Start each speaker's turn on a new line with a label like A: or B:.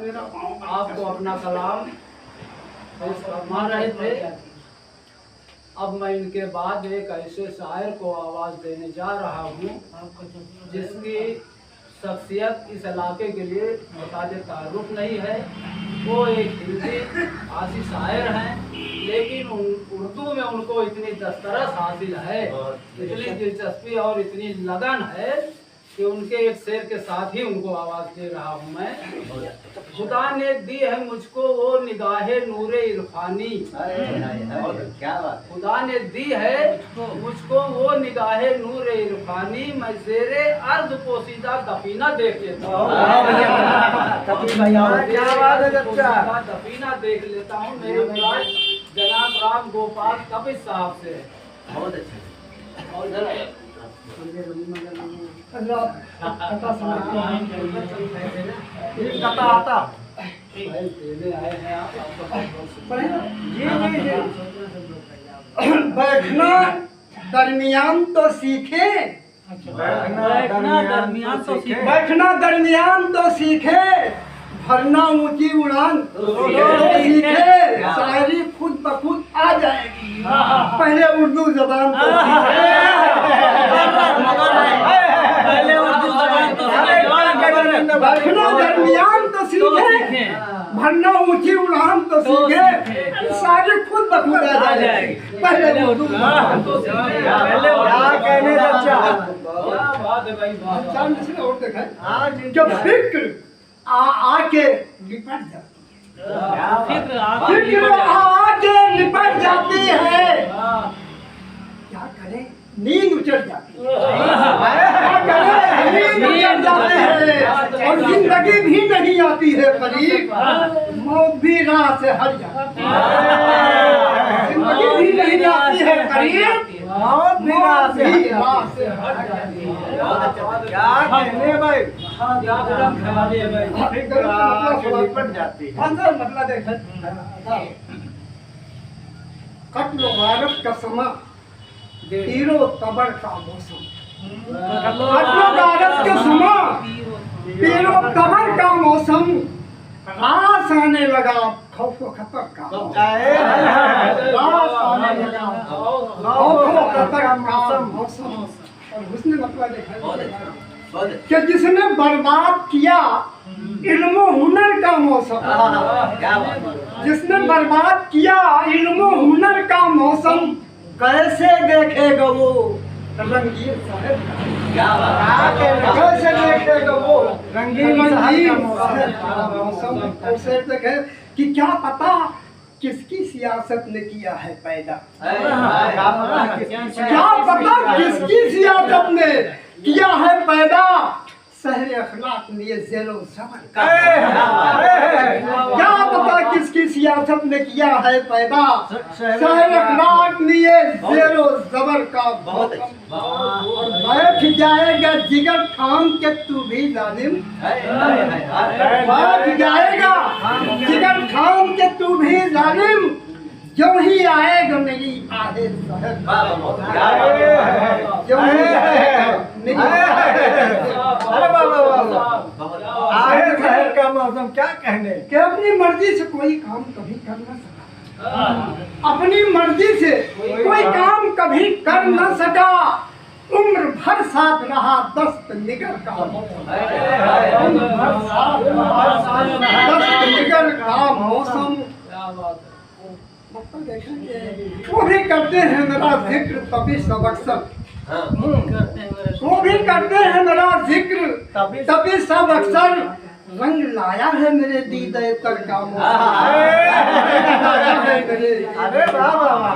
A: आपको अपना कलाम पेश फरमा रहे थे। अब मैं इनके बाद एक ऐसे शायर को आवाज़ देने जा रहा हूँ जिसकी शख्सियत इस इलाके के लिए मुताबिक तारुफ नहीं है। वो एक हिंदी भाषी शायर हैं, लेकिन उर्दू में उनको इतनी दस्तरस हासिल है, इतनी दिलचस्पी और इतनी लगन है कि उनके एक शेर के साथ ही उनको आवाज़ दे रहा हूँ मैं। खुदा ने दी है मुझको वो निगाहे नूरे इरफानी, खुदा ने दी है मुझको वो निगाहे नूरे इरफानी, मैं ज़ेरे अर्ज़ पोसीदा दफीना देख लेता हूँ। दफीना देख लेता हूँ। मेरे मुराद जनाब राम गोपाल कबीर साहब से। बहुत अच्छा। और
B: बैठना दरमियान तो सीखे, बैठना दरमियान तो सीखे, भरना ऊंची उड़ान तो सीखे, शायरी खुद ब खुद आ जाएगी, पहले उर्दू जबान तो बैठना दरमियान तो सीखे, भरना ऊंची उड़ान तो सीखे, शायरी खुद ब खुद आ जाएगी, पहले उर्दू जबान तो सीखे। क्या कहने बच्चा, और देखें जब फिक्र आके लिपट जाती है, फिक्र आके लिपट जाती है, क्या करे नींद उचट जाती है, क्या करे नींद उचट जाती है, और जिंदगी भी नहीं आती है करीब, मौत भी राह से हट जाती है, जिंदगी भी नहीं आती है करीब, मौत भी राह से हट जाती है। क्या कहने भाई, मतलब देखें कत्ल गारत का समा, तीरो तबर का मौसम, कत्ल गारत का समा, तीरो तबर का मौसम, रास आने लगा खौफ व खतर का, रास आने लगा खौफ व खतर का मौसम। और उसने मतलब देखा कि जिसने बर्बाद किया इल्म हुनर का मौसम, जिसने बर्बाद किया इल्म हुनर का मौसम, कैसे देखेगा वो रंगीन साहब का, कैसे देखेगा वो रंगीन साहब का मौसम। कैसे देखे कि क्या पता किसकी सियासत ने किया है पैदा, क्या पता किसकी सियासत ने किया है पैदा, शहर अखलाक लिए ज़ेरो ज़बर का, क्या पता किसकी सियासत ने किया है पैदा, शहर अखलाक लिए ज़ेरो ज़बर का। बैठ जाएगा जिगर थाम के तू भी जालिम, बैठ जाएगा जिगर थाम के तू भी जालिम, जो ही आएगा मेरी आहे शहर, जो ही आएगा आहे शहर का मौसम। क्या कहने कि अपनी मर्जी से कोई काम कभी कर न सका, अपनी मर्जी से कोई काम कभी कर न सका, उम्र भर साथ रहा दस्त निगर का मौसम, उम्र भर साथ रहा दस्त निगर का मौसम। वो भी करते हैं मेरा जिक्र तभी सब अक्सर, वो भी करते हैं मेरा जिक्र तभी सब अक्सर, रंग लाया है मेरे दीदे तर का मौसम, अरे वाह वाह,